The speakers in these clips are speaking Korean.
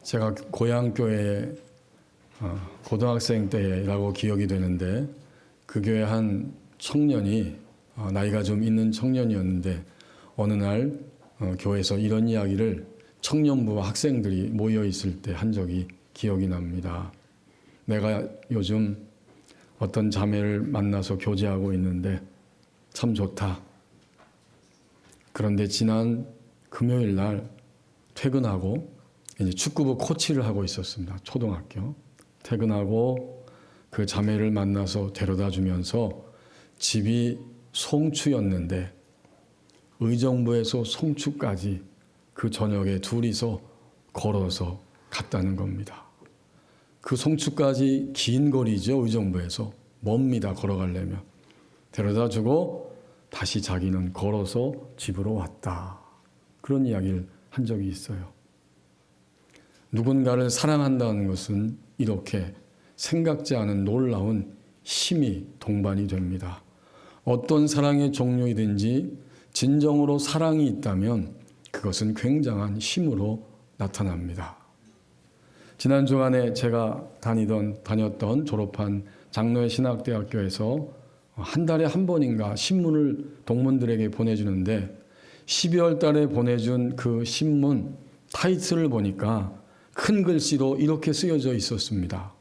제가 고향 교회에 고등학생 때라고 기억이 되는데, 그 교회 한 청년이 나이가 좀 있는 청년이었는데 어느 날 교회에서 이런 이야기를 청년부와 학생들이 모여 있을 때 한 적이 기억이 납니다. 내가 요즘 어떤 자매를 만나서 교제하고 있는데 참 좋다. 그런데 지난 금요일 날 퇴근하고 이제 축구부 코치를 하고 있었습니다. 초등학교. 퇴근하고 그 자매를 만나서 데려다 주면서 집이 송추였는데 의정부에서 송추까지 그 저녁에 둘이서 걸어서 갔다는 겁니다. 그 송추까지 긴 거리죠. 의정부에서. 멉니다. 걸어가려면. 데려다 주고 다시 자기는 걸어서 집으로 왔다. 그런 이야기를 한 적이 있어요. 누군가를 사랑한다는 것은 이렇게 생각지 않은 놀라운 힘이 동반이 됩니다. 어떤 사랑의 종류이든지 진정으로 사랑이 있다면 그것은 굉장한 힘으로 나타납니다. 지난 주간에 제가 다녔던 졸업한 장로의 신학대학교에서 한 달에 한 번인가 신문을 동문들에게 보내주는데 12월 달에 보내준 그 신문 타이틀을 보니까 큰 글씨로 이렇게 쓰여져 있었습니다.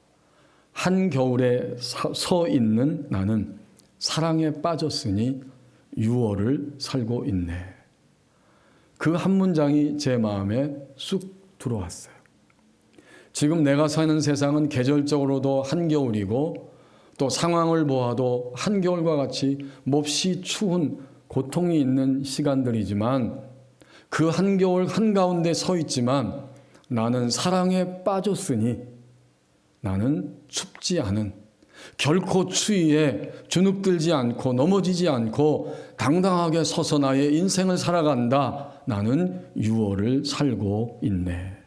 한겨울에 서 있는 나는 사랑에 빠졌으니 6월을 살고 있네. 그 한 문장이 제 마음에 쑥 들어왔어요. 지금 내가 사는 세상은 계절적으로도 한겨울이고 또 상황을 보아도 한겨울과 같이 몹시 추운 고통이 있는 시간들이지만 그 한겨울 한가운데 서 있지만 나는 사랑에 빠졌으니 나는 춥지 않은, 결코 추위에 주눅들지 않고 넘어지지 않고 당당하게 서서 나의 인생을 살아간다. 나는 6월을 살고 있네.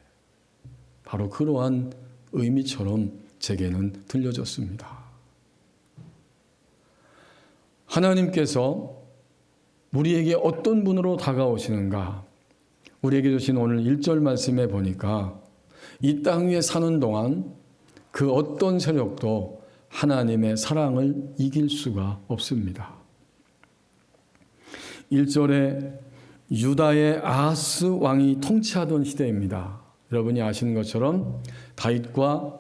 바로 그러한 의미처럼 제게는 들려졌습니다. 하나님께서 우리에게 어떤 분으로 다가오시는가? 우리에게 주신 오늘 1절 말씀에 보니까 이 땅 위에 사는 동안 그 어떤 세력도 하나님의 사랑을 이길 수가 없습니다. 1절에 유다의 아하스 왕이 통치하던 시대입니다. 여러분이 아시는 것처럼 다윗과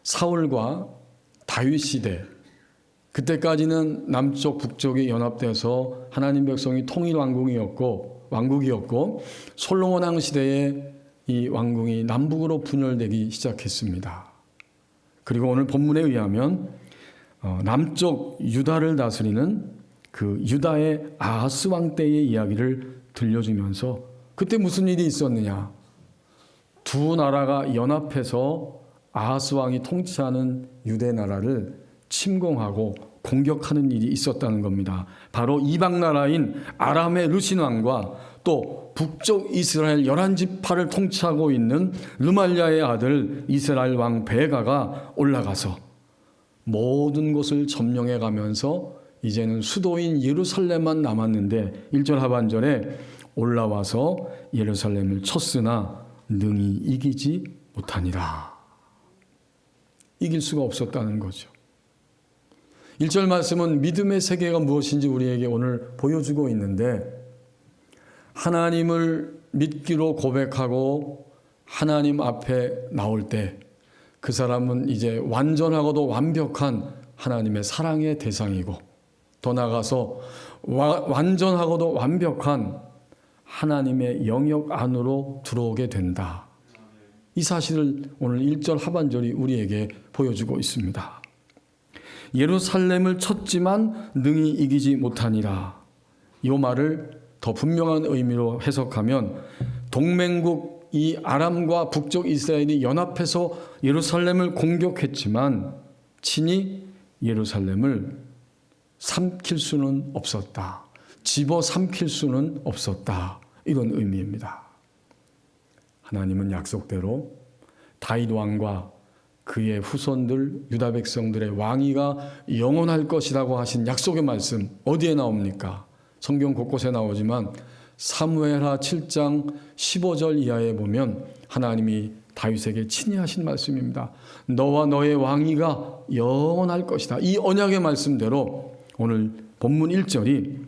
사울과 다윗 시대, 그때까지는 남쪽 북쪽이 연합돼서 하나님 백성이 통일 왕국이었고 솔로몬 왕 시대에 이 왕국이 남북으로 분열되기 시작했습니다. 그리고 오늘 본문에 의하면 남쪽 유다를 다스리는 그 유다의 아하스 왕 때의 이야기를 들려주면서 그때 무슨 일이 있었느냐? 두 나라가 연합해서 아하스 왕이 통치하는 유대 나라를 침공하고 공격하는 일이 있었다는 겁니다. 바로 이방 나라인 아람의 르신 왕과 또 북쪽 이스라엘 11지파를 통치하고 있는 르말리아의 아들 이스라엘 왕 베가가 올라가서 모든 곳을 점령해 가면서 이제는 수도인 예루살렘만 남았는데 1절 하반절에 올라와서 예루살렘을 쳤으나 능히 이기지 못하니라. 이길 수가 없었다는 거죠. 1절 말씀은 믿음의 세계가 무엇인지 우리에게 오늘 보여주고 있는데, 하나님을 믿기로 고백하고 하나님 앞에 나올 때 그 사람은 이제 완전하고도 완벽한 하나님의 사랑의 대상이고, 더 나아가서 완전하고도 완벽한 하나님의 영역 안으로 들어오게 된다. 이 사실을 오늘 1절 하반절이 우리에게 보여주고 있습니다. 예루살렘을 쳤지만 능히 이기지 못하니라. 이 말을 더 분명한 의미로 해석하면 동맹국 이 아람과 북쪽 이스라엘이 연합해서 예루살렘을 공격했지만 친히 예루살렘을 삼킬 수는 없었다. 집어 삼킬 수는 없었다. 이런 의미입니다. 하나님은 약속대로 다윗 왕과 그의 후손들 유다 백성들의 왕위가 영원할 것이라고 하신 약속의 말씀 어디에 나옵니까? 성경 곳곳에 나오지만 사무엘하 7장 15절 이하에 보면 하나님이 다윗에게 친히 하신 말씀입니다. 너와 너의 왕위가 영원할 것이다. 이 언약의 말씀대로 오늘 본문 1절이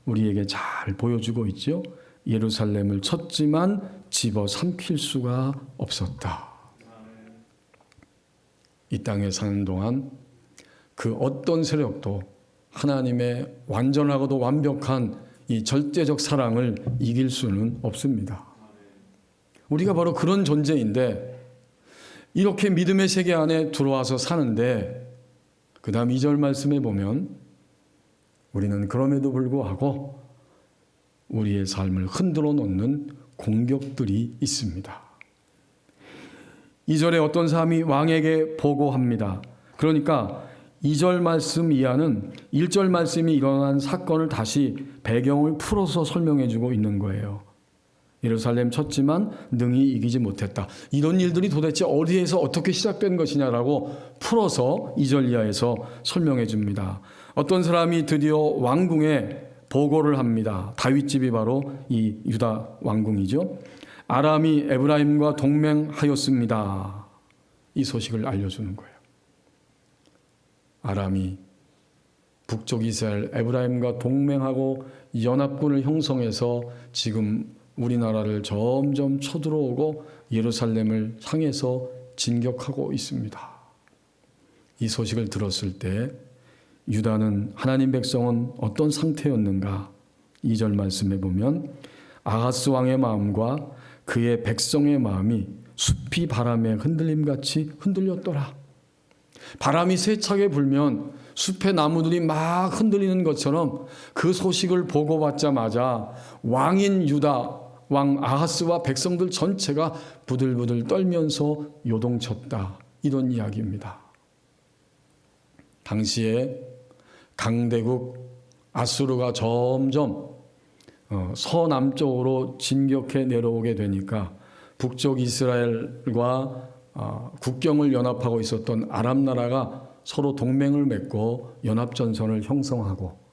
우리에게 잘 보여주고 있죠. 예루살렘을 쳤지만 집어삼킬 수가 없었다. 이 땅에 사는 동안 그 어떤 세력도 하나님의 완전하고도 완벽한 이 절대적 사랑을 이길 수는 없습니다. 우리가 바로 그런 존재인데 이렇게 믿음의 세계 안에 들어와서 사는데 그 다음 2절 말씀에 보면 우리는 그럼에도 불구하고 우리의 삶을 흔들어 놓는 공격들이 있습니다. 2절에 어떤 사람이 왕에게 보고합니다. 그러니까 2절 말씀 이하는 1절 말씀이 일어난 사건을 다시 배경을 풀어서 설명해 주고 있는 거예요. 예루살렘 쳤지만 능히 이기지 못했다. 이런 일들이 도대체 어디에서 어떻게 시작된 것이냐라고 풀어서 2절 이하에서 설명해 줍니다. 어떤 사람이 드디어 왕궁에 보고를 합니다. 다윗집이 바로 이 유다 왕궁이죠. 아람이 에브라임과 동맹하였습니다. 이 소식을 알려주는 거예요. 아람이 북쪽 이스라엘 에브라임과 동맹하고 연합군을 형성해서 지금 우리나라를 점점 쳐들어오고 예루살렘을 향해서 진격하고 있습니다. 이 소식을 들었을 때 유다는 하나님 백성은 어떤 상태였는가? 2절 말씀에 보면 아하스 왕의 마음과 그의 백성의 마음이 숲이 바람에 흔들림같이 흔들렸더라. 바람이 세차게 불면 숲의 나무들이 막 흔들리는 것처럼 그 소식을 보고받자마자 왕인 유다 왕 아하스와 백성들 전체가 부들부들 떨면서 요동쳤다. 이런 이야기입니다. 당시에 강대국 아수르가 점점 서남쪽으로 진격해 내려오게 되니까 북쪽 이스라엘과 국경을 연합하고 있었던 아람 나라가 서로 동맹을 맺고 연합전선을 형성하고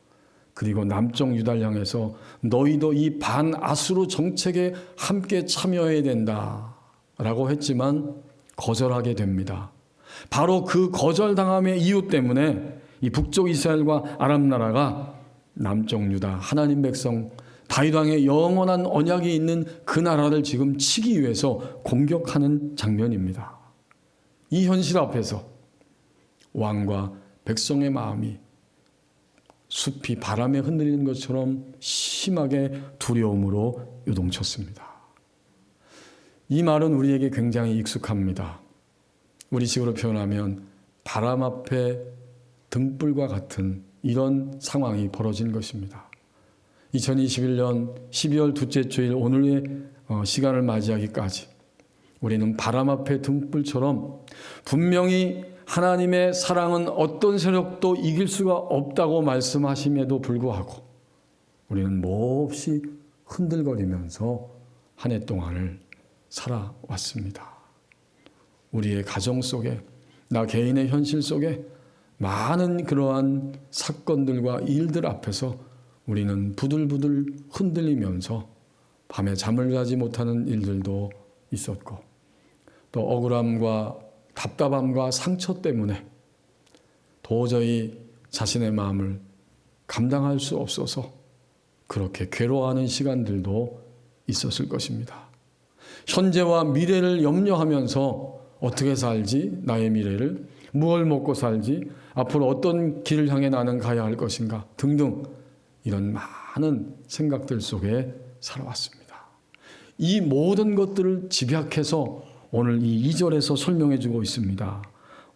그리고 남쪽 유다를 향해서 너희도 이 반아수르 정책에 함께 참여해야 된다라고 했지만 거절하게 됩니다. 바로 그 거절당함의 이유 때문에 이 북쪽 이스라엘과 아람 나라가 남쪽 유다 하나님 백성 다윗 왕의 영원한 언약이 있는 그 나라를 지금 치기 위해서 공격하는 장면입니다. 이 현실 앞에서 왕과 백성의 마음이 숲이 바람에 흔들리는 것처럼 심하게 두려움으로 요동쳤습니다. 이 말은 우리에게 굉장히 익숙합니다. 우리식으로 표현하면 바람 앞에 등불과 같은 이런 상황이 벌어진 것입니다. 2021년 12월 둘째 주일 오늘의 시간을 맞이하기까지 우리는 바람 앞에 등불처럼 분명히 하나님의 사랑은 어떤 세력도 이길 수가 없다고 말씀하심에도 불구하고 우리는 몹시 흔들거리면서 한 해 동안을 살아왔습니다. 우리의 가정 속에 나 개인의 현실 속에 많은 그러한 사건들과 일들 앞에서 우리는 부들부들 흔들리면서 밤에 잠을 자지 못하는 일들도 있었고 또 억울함과 답답함과 상처 때문에 도저히 자신의 마음을 감당할 수 없어서 그렇게 괴로워하는 시간들도 있었을 것입니다. 현재와 미래를 염려하면서 어떻게 살지? 나의 미래를 무엇을 먹고 살지? 앞으로 어떤 길을 향해 나는 가야 할 것인가? 등등 이런 많은 생각들 속에 살아왔습니다. 이 모든 것들을 집약해서 오늘 이 2절에서 설명해 주고 있습니다.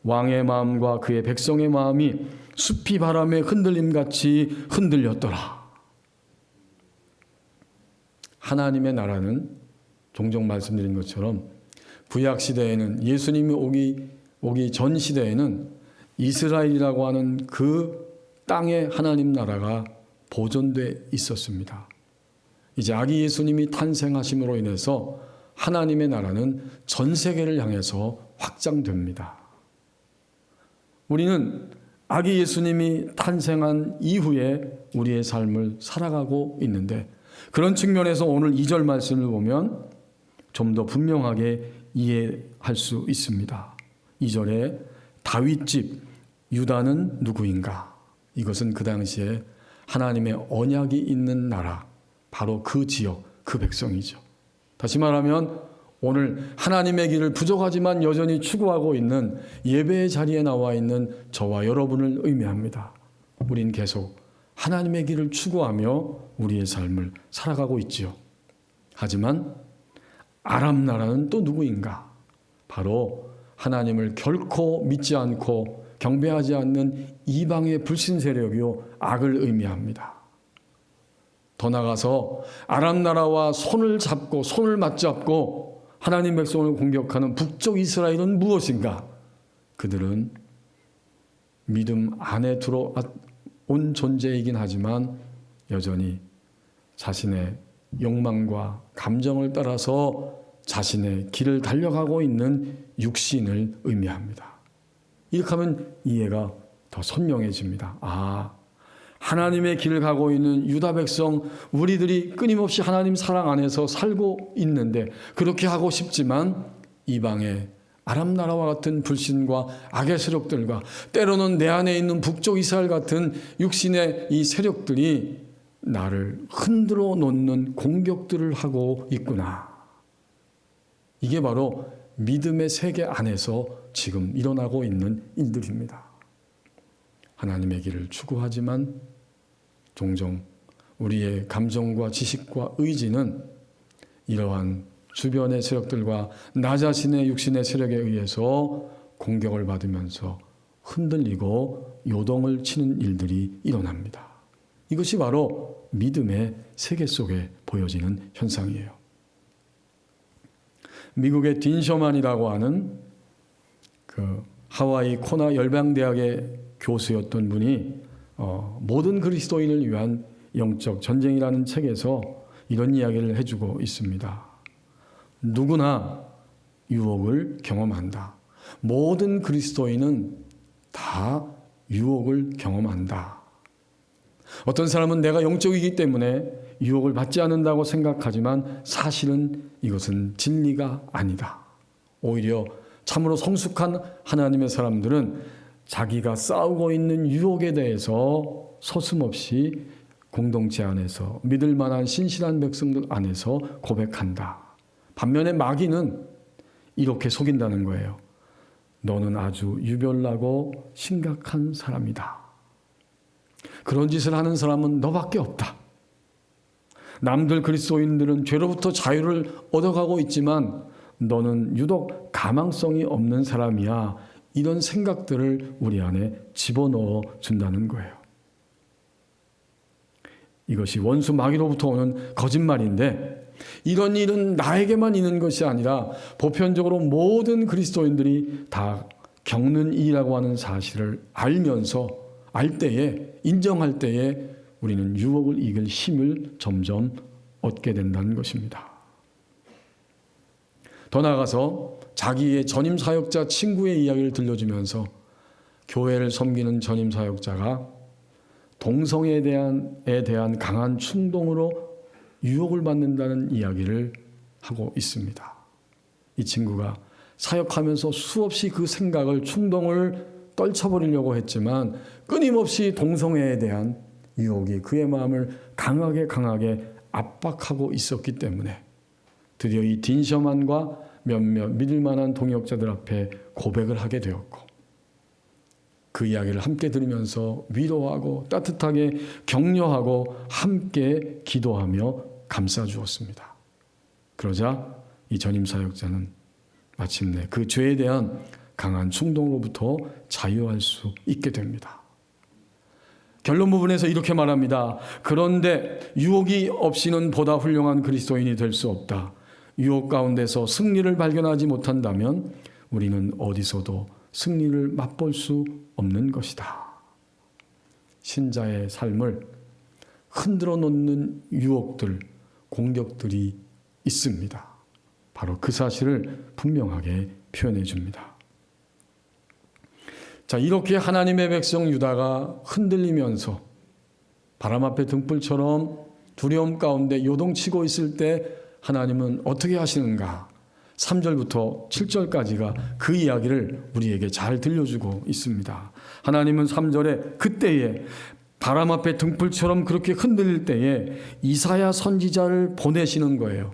왕의 마음과 그의 백성의 마음이 숲이 바람에 흔들림같이 흔들렸더라. 하나님의 나라는 종종 말씀드린 것처럼 구약 시대에는 예수님이 오기 전 시대에는 이스라엘이라고 하는 그 땅의 하나님 나라가 보존돼 있었습니다. 이제 아기 예수님이 탄생하심으로 인해서 하나님의 나라는 전 세계를 향해서 확장됩니다. 우리는 아기 예수님이 탄생한 이후에 우리의 삶을 살아가고 있는데 그런 측면에서 오늘 2절 말씀을 보면 좀 더 분명하게 이해할 수 있습니다. 2절에 다윗집 유다는 누구인가? 이것은 그 당시에 하나님의 언약이 있는 나라, 바로 그 지역, 그 백성이죠. 다시 말하면 오늘 하나님의 길을 부족하지만 여전히 추구하고 있는 예배의 자리에 나와 있는 저와 여러분을 의미합니다. 우린 계속 하나님의 길을 추구하며 우리의 삶을 살아가고 있지요. 하지만 아람 나라는 또 누구인가? 바로 하나님을 결코 믿지 않고 경배하지 않는 이방의 불신 세력이요 악을 의미합니다. 더 나아가서 아람 나라와 손을 맞잡고 하나님 백성을 공격하는 북쪽 이스라엘은 무엇인가? 그들은 믿음 안에 들어온 존재이긴 하지만 여전히 자신의 욕망과 감정을 따라서 자신의 길을 달려가고 있는 육신을 의미합니다. 이렇게 하면 이해가 더 선명해집니다. 하나님의 길을 가고 있는 유다 백성, 우리들이 끊임없이 하나님 사랑 안에서 살고 있는데 그렇게 하고 싶지만 이방의 아람 나라와 같은 불신과 악의 세력들과 때로는 내 안에 있는 북쪽 이스라엘 같은 육신의 이 세력들이 나를 흔들어 놓는 공격들을 하고 있구나. 이게 바로 믿음의 세계 안에서 지금 일어나고 있는 일들입니다. 하나님의 길을 추구하지만 종종 우리의 감정과 지식과 의지는 이러한 주변의 세력들과 나 자신의 육신의 세력에 의해서 공격을 받으면서 흔들리고 요동을 치는 일들이 일어납니다. 이것이 바로 믿음의 세계 속에 보여지는 현상이에요. 미국의 딘 셔만이라고 하는 그 하와이 코나 열방대학의 교수였던 분이 모든 그리스도인을 위한 영적 전쟁이라는 책에서 이런 이야기를 해주고 있습니다. 누구나 유혹을 경험한다. 모든 그리스도인은 다 유혹을 경험한다. 어떤 사람은 내가 영적이기 때문에 유혹을 받지 않는다고 생각하지만 사실은 이것은 진리가 아니다. 오히려 참으로 성숙한 하나님의 사람들은 자기가 싸우고 있는 유혹에 대해서 서슴없이 공동체 안에서 믿을 만한 신실한 백성들 안에서 고백한다. 반면에 마귀는 이렇게 속인다는 거예요. 너는 아주 유별나고 심각한 사람이다. 그런 짓을 하는 사람은 너밖에 없다. 남들 그리스도인들은 죄로부터 자유를 얻어가고 있지만 너는 유독 가망성이 없는 사람이야. 이런 생각들을 우리 안에 집어넣어 준다는 거예요. 이것이 원수 마귀로부터 오는 거짓말인데 이런 일은 나에게만 있는 것이 아니라 보편적으로 모든 그리스도인들이 다 겪는 일이라고 하는 사실을 알면서 알 때에 인정할 때에 우리는 유혹을 이길 힘을 점점 얻게 된다는 것입니다. 더 나아가서 자기의 전임 사역자 친구의 이야기를 들려주면서 교회를 섬기는 전임 사역자가 동성애에 대한 강한 충동으로 유혹을 받는다는 이야기를 하고 있습니다. 이 친구가 사역하면서 수없이 그 생각을 충동을 떨쳐버리려고 했지만 끊임없이 동성애에 대한 유혹이 그의 마음을 강하게 압박하고 있었기 때문에 드디어 이 딘 셔만과 몇몇 믿을 만한 동역자들 앞에 고백을 하게 되었고 그 이야기를 함께 들으면서 위로하고 따뜻하게 격려하고 함께 기도하며 감싸주었습니다. 그러자 이 전임 사역자는 마침내 그 죄에 대한 강한 충동으로부터 자유할 수 있게 됩니다. 결론 부분에서 이렇게 말합니다. 그런데 유혹이 없이는 보다 훌륭한 그리스도인이 될 수 없다. 유혹 가운데서 승리를 발견하지 못한다면 우리는 어디서도 승리를 맛볼 수 없는 것이다. 신자의 삶을 흔들어 놓는 유혹들, 공격들이 있습니다. 바로 그 사실을 분명하게 표현해 줍니다. 자, 이렇게 하나님의 백성 유다가 흔들리면서 바람 앞에 등불처럼 두려움 가운데 요동치고 있을 때 하나님은 어떻게 하시는가? 3절부터 7절까지가 그 이야기를 우리에게 잘 들려주고 있습니다. 하나님은 3절에 그때에 바람 앞에 등불처럼 그렇게 흔들릴 때에 이사야 선지자를 보내시는 거예요.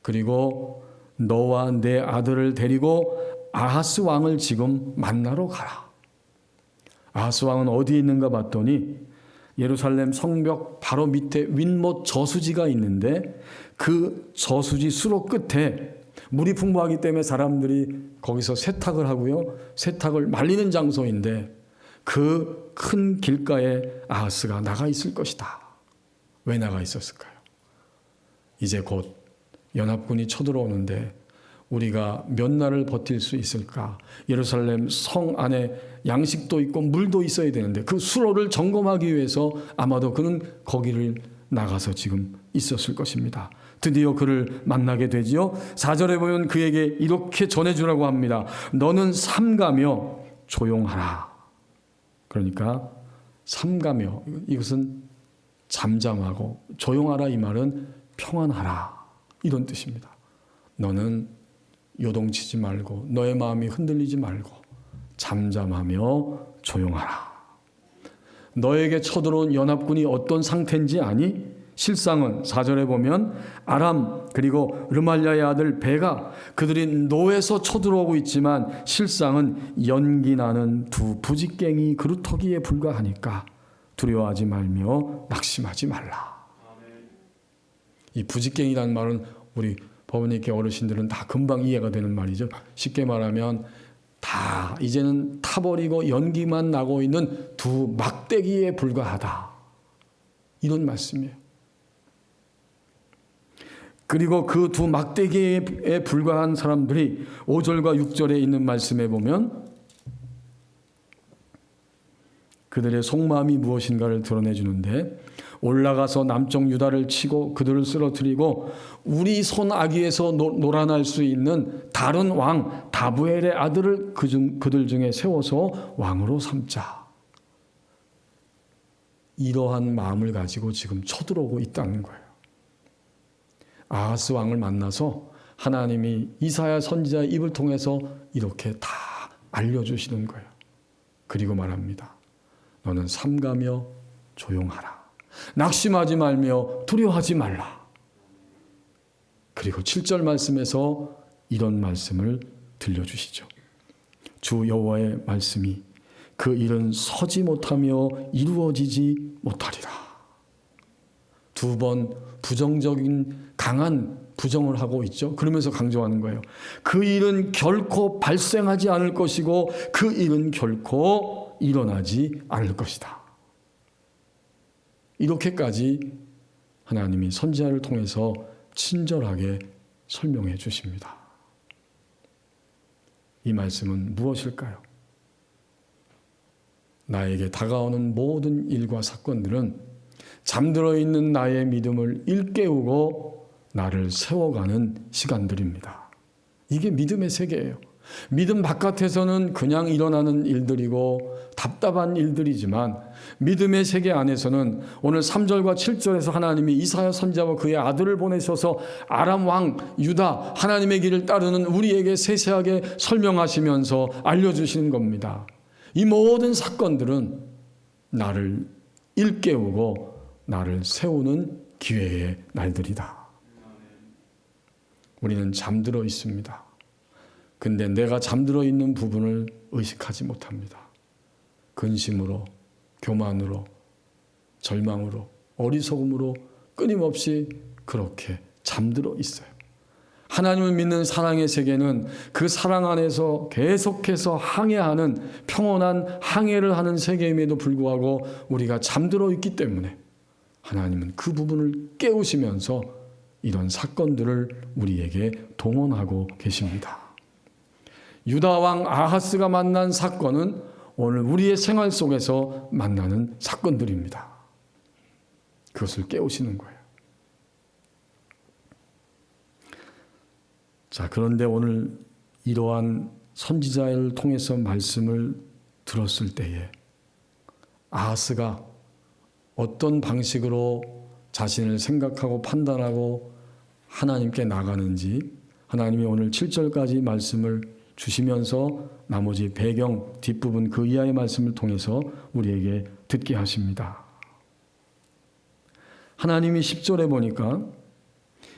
그리고 너와 내 아들을 데리고 아하스 왕을 지금 만나러 가라. 아하스 왕은 어디에 있는가 봤더니 예루살렘 성벽 바로 밑에 윗못 저수지가 있는데 그 저수지 수로 끝에 물이 풍부하기 때문에 사람들이 거기서 세탁을 하고요. 세탁을 말리는 장소인데 그 큰 길가에 아하스가 나가 있을 것이다. 왜 나가 있었을까요? 이제 곧 연합군이 쳐들어오는데 우리가 몇 날을 버틸 수 있을까? 예루살렘 성 안에 양식도 있고 물도 있어야 되는데 그 수로를 점검하기 위해서 아마도 그는 거기를 나가서 지금 있었을 것입니다. 드디어 그를 만나게 되지요. 4절에 보면 그에게 이렇게 전해주라고 합니다. 너는 삼가며 조용하라. 그러니까 삼가며, 이것은 잠잠하고, 조용하라 이 말은 평안하라 이런 뜻입니다. 너는 요동치지 말고 너의 마음이 흔들리지 말고 잠잠하며 조용하라. 너에게 쳐들어온 연합군이 어떤 상태인지 아니? 실상은 4절에 보면 아람 그리고 르말리아의 아들 베가 그들이 노에서 쳐들어오고 있지만 실상은 연기 나는 두 부직갱이 그루터기에 불과하니까 두려워하지 말며 낙심하지 말라. 이 부직갱이라는 말은 우리 법원님께 어르신들은 다 금방 이해가 되는 말이죠. 쉽게 말하면 다 이제는 타버리고 연기만 나고 있는 두 막대기에 불과하다. 이런 말씀이에요. 그리고 그 두 막대기에 불과한 사람들이 5절과 6절에 있는 말씀에 보면 그들의 속마음이 무엇인가를 드러내주는데 올라가서 남쪽 유다를 치고 그들을 쓰러뜨리고 우리 손 아귀에서 놀아날 수 있는 다른 왕 다부엘의 아들을 그들 중에 세워서 왕으로 삼자. 이러한 마음을 가지고 지금 쳐들어오고 있다는 거예요. 아하스 왕을 만나서 하나님이 이사야 선지자의 입을 통해서 이렇게 다 알려주시는 거예요. 그리고 말합니다. 너는 삼가며 조용하라. 낙심하지 말며 두려워하지 말라. 그리고 7절 말씀에서 이런 말씀을 들려주시죠. 주 여호와의 말씀이 그 일은 서지 못하며 이루어지지 못하리라. 두 번 부정적인 강한 부정을 하고 있죠. 그러면서 강조하는 거예요. 그 일은 결코 발생하지 않을 것이고 그 일은 결코 일어나지 않을 것이다. 이렇게까지 하나님이 선지자를 통해서 친절하게 설명해 주십니다. 이 말씀은 무엇일까요? 나에게 다가오는 모든 일과 사건들은 잠들어 있는 나의 믿음을 일깨우고 나를 세워가는 시간들입니다. 이게 믿음의 세계예요. 믿음 바깥에서는 그냥 일어나는 일들이고 답답한 일들이지만 믿음의 세계 안에서는 오늘 3절과 7절에서 하나님이 이사야 선지자와 그의 아들을 보내셔서 아람 왕 유다 하나님의 길을 따르는 우리에게 세세하게 설명하시면서 알려주시는 겁니다. 이 모든 사건들은 나를 일깨우고 나를 세우는 기회의 날들이다. 우리는 잠들어 있습니다. 근데 내가 잠들어 있는 부분을 의식하지 못합니다. 근심으로, 교만으로, 절망으로, 어리석음으로 끊임없이 그렇게 잠들어 있어요. 하나님을 믿는 사랑의 세계는 그 사랑 안에서 계속해서 항해하는 평온한 항해를 하는 세계임에도 불구하고 우리가 잠들어 있기 때문에 하나님은 그 부분을 깨우시면서 이런 사건들을 우리에게 동원하고 계십니다. 유다 왕 아하스가 만난 사건은 오늘 우리의 생활 속에서 만나는 사건들입니다. 그것을 깨우시는 거예요. 자, 그런데 오늘 이러한 선지자를 통해서 말씀을 들었을 때에 아하스가 어떤 방식으로 자신을 생각하고 판단하고 하나님께 나가는지 하나님이 오늘 7절까지 말씀을 주시면서 나머지 배경 뒷부분 그 이하의 말씀을 통해서 우리에게 듣게 하십니다. 하나님이 10절에 보니까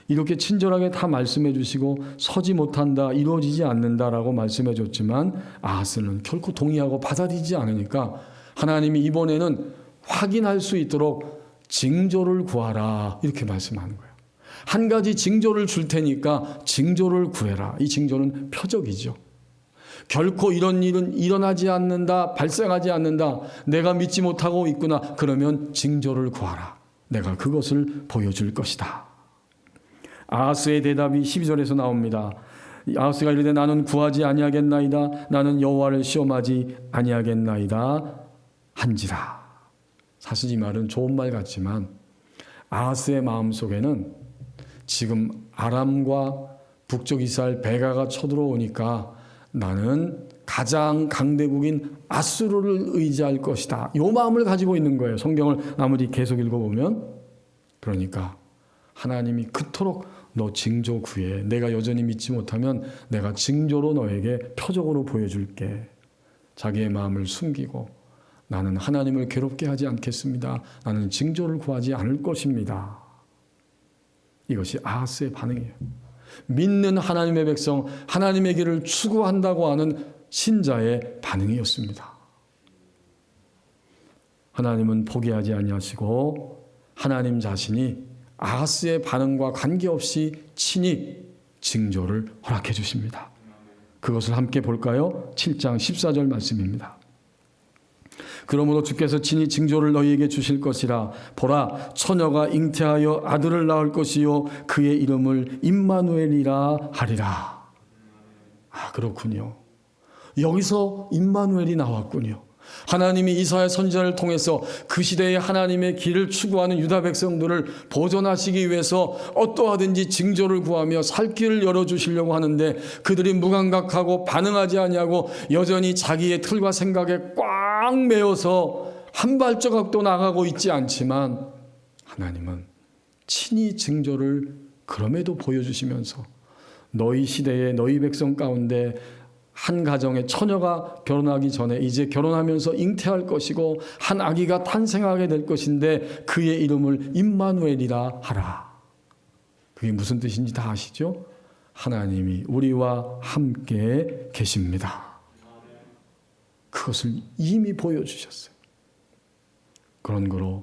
이렇게 친절하게 다 말씀해 주시고 서지 못한다, 이루어지지 않는다라고 말씀해 줬지만 아하스는 결코 동의하고 받아들이지 않으니까 하나님이 이번에는 확인할 수 있도록 징조를 구하라 이렇게 말씀하는 거예요. 한 가지 징조를 줄 테니까 징조를 구해라. 이 징조는 표적이죠. 결코 이런 일은 일어나지 않는다, 발생하지 않는다, 내가 믿지 못하고 있구나. 그러면 징조를 구하라. 내가 그것을 보여줄 것이다. 아하스의 대답이 12절에서 나옵니다. 아하스가 이르되 나는 구하지 아니하겠나이다. 나는 여호와를 시험하지 아니하겠나이다 한지라. 사실 이 말은 좋은 말 같지만 아하스의 마음속에는 지금 아람과 북쪽 이스라엘 배가가 쳐들어오니까 나는 가장 강대국인 아수르를 의지할 것이다. 이 마음을 가지고 있는 거예요. 성경을 나머지 계속 읽어보면. 그러니까 하나님이 그토록 너 징조 구해. 내가 여전히 믿지 못하면 내가 징조로 너에게 표적으로 보여줄게. 자기의 마음을 숨기고 나는 하나님을 괴롭게 하지 않겠습니다. 나는 징조를 구하지 않을 것입니다. 이것이 아하스의 반응이에요. 믿는 하나님의 백성, 하나님의 길을 추구한다고 하는 신자의 반응이었습니다. 하나님은 포기하지 아니하시고 하나님 자신이 아하스의 반응과 관계없이 친히 징조를 허락해 주십니다. 그것을 함께 볼까요? 7장 14절 말씀입니다. 그러므로 주께서 친히 징조를 너희에게 주실 것이라. 보라, 처녀가 잉태하여 아들을 낳을 것이요 그의 이름을 임마누엘이라 하리라. 아, 그렇군요. 여기서 임마누엘이 나왔군요. 하나님이 이사야 선지자를 통해서 그 시대의 하나님의 길을 추구하는 유다 백성들을 보존하시기 위해서 어떠하든지 징조를 구하며 살 길을 열어주시려고 하는데 그들이 무감각하고 반응하지 아니하고 여전히 자기의 틀과 생각에 꽉 매여서 한 발자국도 나가고 있지 않지만 하나님은 친히 징조를 그럼에도 보여주시면서 너희 시대의 너희 백성 가운데 한 가정의 처녀가 결혼하기 전에 이제 결혼하면서 잉태할 것이고 한 아기가 탄생하게 될 것인데 그의 이름을 임마누엘이라 하라. 그게 무슨 뜻인지 다 아시죠? 하나님이 우리와 함께 계십니다. 그것을 이미 보여주셨어요. 그런 거로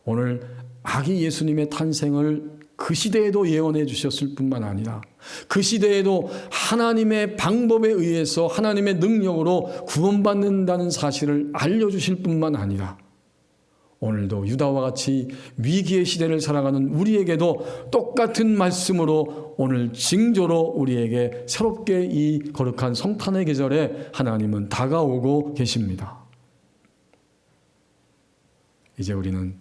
오늘 아기 예수님의 탄생을 그 시대에도 예언해 주셨을 뿐만 아니라 그 시대에도 하나님의 방법에 의해서 하나님의 능력으로 구원받는다는 사실을 알려주실 뿐만 아니라 오늘도 유다와 같이 위기의 시대를 살아가는 우리에게도 똑같은 말씀으로 오늘 징조로 우리에게 새롭게 이 거룩한 성탄의 계절에 하나님은 다가오고 계십니다. 이제 우리는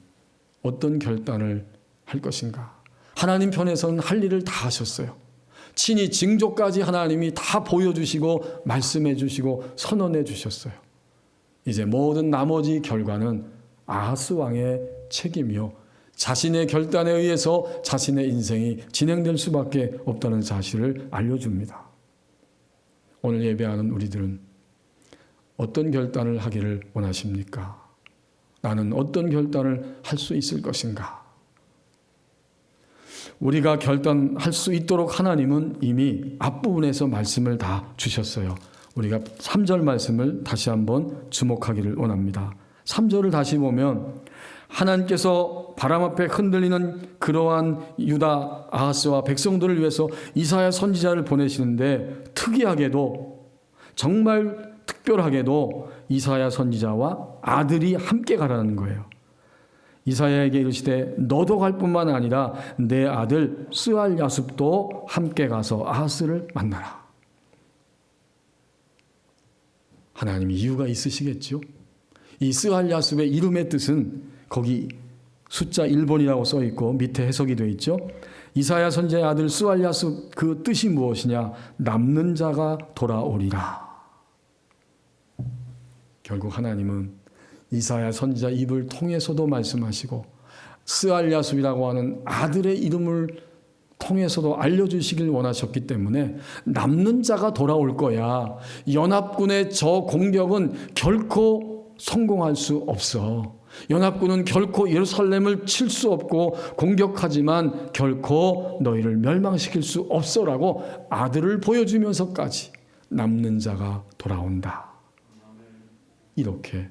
어떤 결단을 할 것인가? 하나님 편에서는 할 일을 다 하셨어요. 친히 징조까지 하나님이 다 보여주시고 말씀해 주시고 선언해 주셨어요. 이제 모든 나머지 결과는 아하스 왕의 책임이요. 자신의 결단에 의해서 자신의 인생이 진행될 수밖에 없다는 사실을 알려줍니다. 오늘 예배하는 우리들은 어떤 결단을 하기를 원하십니까? 나는 어떤 결단을 할 수 있을 것인가? 우리가 결단할 수 있도록 하나님은 이미 앞부분에서 말씀을 다 주셨어요. 우리가 3절 말씀을 다시 한번 주목하기를 원합니다. 3절을 다시 보면 하나님께서 바람 앞에 흔들리는 그러한 유다 아하스와 백성들을 위해서 이사야 선지자를 보내시는데 특이하게도 정말 특별하게도 이사야 선지자와 아들이 함께 가라는 거예요. 이사야에게 이르시되 너도 갈 뿐만 아니라 내 아들 스알야숲도 함께 가서 아하스를 만나라. 하나님이 이유가 있으시겠죠. 이 스알야숲의 이름의 뜻은 거기 숫자 1번이라고 써 있고 밑에 해석이 되어 있죠. 이사야 선지자의 아들 스알야숲 그 뜻이 무엇이냐? 남는 자가 돌아오리라. 결국 하나님은 이사야 선지자 입을 통해서도 말씀하시고 스알야숲이라고 하는 아들의 이름을 통해서도 알려주시길 원하셨기 때문에 남는 자가 돌아올 거야. 연합군의 저 공격은 결코 성공할 수 없어. 연합군은 결코 예루살렘을 칠 수 없고 공격하지만 결코 너희를 멸망시킬 수 없어라고 아들을 보여주면서까지 남는 자가 돌아온다. 이렇게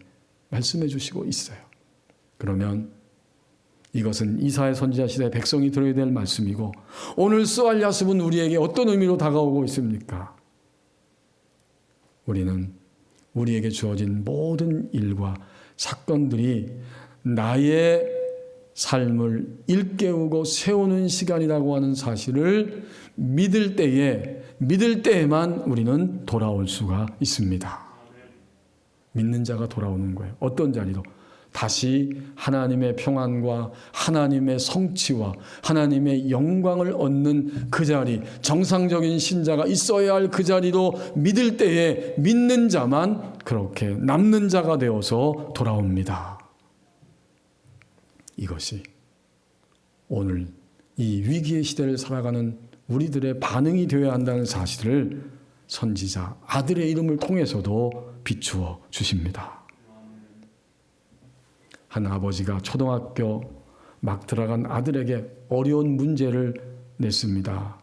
말씀해 주시고 있어요. 그러면 이것은 이사야 선지자 시대 백성이 들어야 될 말씀이고 오늘 스알 야습은 우리에게 어떤 의미로 다가오고 있습니까? 우리는 우리에게 주어진 모든 일과 사건들이 나의 삶을 일깨우고 세우는 시간이라고 하는 사실을 믿을 때에만 우리는 돌아올 수가 있습니다. 믿는 자가 돌아오는 거예요. 어떤 자리도. 다시 하나님의 평안과 하나님의 성취와 하나님의 영광을 얻는 그 자리, 정상적인 신자가 있어야 할 그 자리도 믿을 때에 믿는 자만 그렇게 남는 자가 되어서 돌아옵니다. 이것이 오늘 이 위기의 시대를 살아가는 우리들의 반응이 되어야 한다는 사실을 선지자 아들의 이름을 통해서도 비추어 주십니다. 한 아버지가 초등학교 막 들어간 아들에게 어려운 문제를 냈습니다.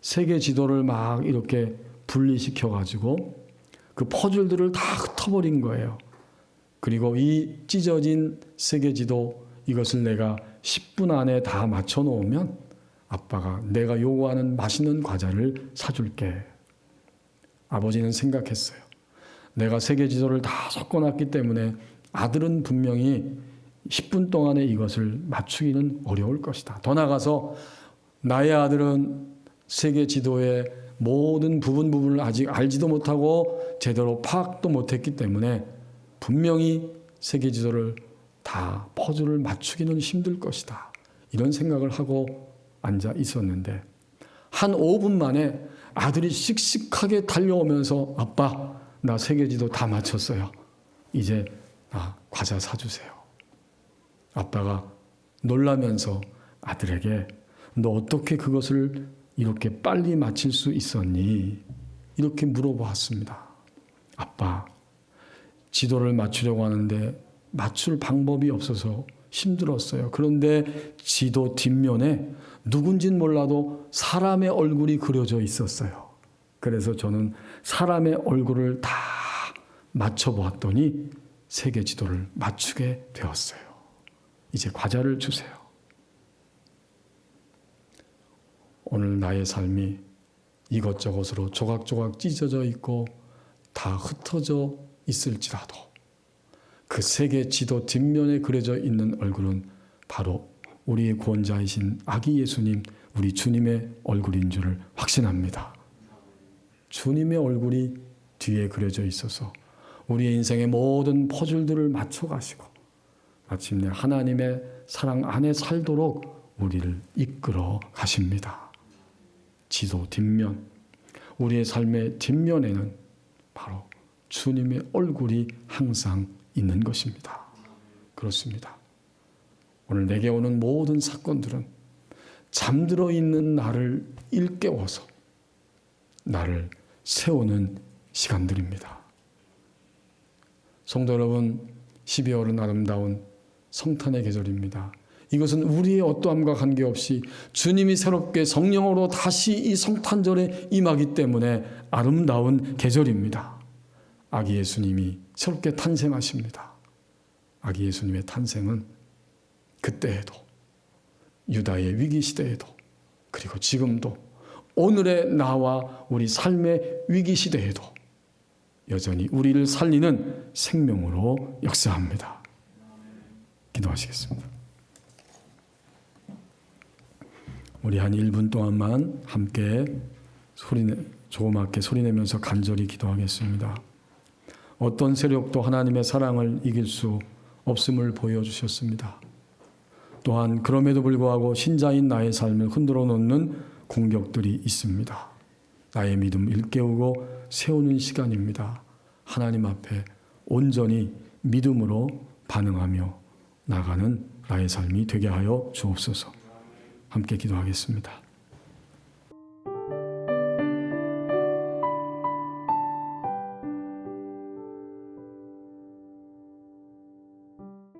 세계 지도를 막 이렇게 분리시켜가지고 그 퍼즐들을 다 흩어버린 거예요. 그리고 이 찢어진 세계 지도 이것을 내가 10분 안에 다 맞춰 놓으면 아빠가 내가 요구하는 맛있는 과자를 사줄게. 아버지는 생각했어요. 내가 세계 지도를 다 섞어놨기 때문에 아들은 분명히 10분 동안에 이것을 맞추기는 어려울 것이다. 더 나아가서 나의 아들은 세계 지도의 모든 부분을 아직 알지도 못하고 제대로 파악도 못했기 때문에 분명히 세계 지도를 다 퍼즐을 맞추기는 힘들 것이다. 이런 생각을 하고 앉아 있었는데 한 5분 만에 아들이 씩씩하게 달려오면서 아빠 나 세계 지도 다 맞췄어요. 이제 과자 사주세요. 아빠가 놀라면서 아들에게 너 어떻게 그것을 이렇게 빨리 맞힐 수 있었니? 이렇게 물어보았습니다. 아빠, 지도를 맞추려고 하는데 맞출 방법이 없어서 힘들었어요. 그런데 지도 뒷면에 누군진 몰라도 사람의 얼굴이 그려져 있었어요. 그래서 저는 사람의 얼굴을 다 맞춰보았더니 세계 지도를 맞추게 되었어요. 이제 과자를 주세요. 오늘 나의 삶이 이것저것으로 조각조각 찢어져 있고 다 흩어져 있을지라도 그 세계 지도 뒷면에 그려져 있는 얼굴은 바로 우리의 구원자이신 아기 예수님, 우리 주님의 얼굴인 줄을 확신합니다. 주님의 얼굴이 뒤에 그려져 있어서 우리의 인생의 모든 퍼즐들을 맞춰가시고 마침내 하나님의 사랑 안에 살도록 우리를 이끌어 가십니다. 지도 뒷면, 우리의 삶의 뒷면에는 바로 주님의 얼굴이 항상 있는 것입니다. 그렇습니다. 오늘 내게 오는 모든 사건들은 잠들어 있는 나를 일깨워서 나를 세우는 시간들입니다. 성도 여러분, 12월은 아름다운 성탄의 계절입니다. 이것은 우리의 어떠함과 관계없이 주님이 새롭게 성령으로 다시 이 성탄절에 임하기 때문에 아름다운 계절입니다. 아기 예수님이 새롭게 탄생하십니다. 아기 예수님의 탄생은 그때에도, 유다의 위기 시대에도, 그리고 지금도, 오늘의 나와 우리 삶의 위기 시대에도 여전히 우리를 살리는 생명으로 역사합니다. 기도하시겠습니다. 우리 한 1분 동안만 함께 조그맣게 소리내면서 간절히 기도하겠습니다. 어떤 세력도 하나님의 사랑을 이길 수 없음을 보여주셨습니다. 또한 그럼에도 불구하고 신자인 나의 삶을 흔들어 놓는 공격들이 있습니다. 나의 믿음 일깨우고 세우는 시간입니다. 하나님 앞에 온전히 믿음으로 반응하며 나가는 나의 삶이 되게 하여 주옵소서. 함께 기도하겠습니다.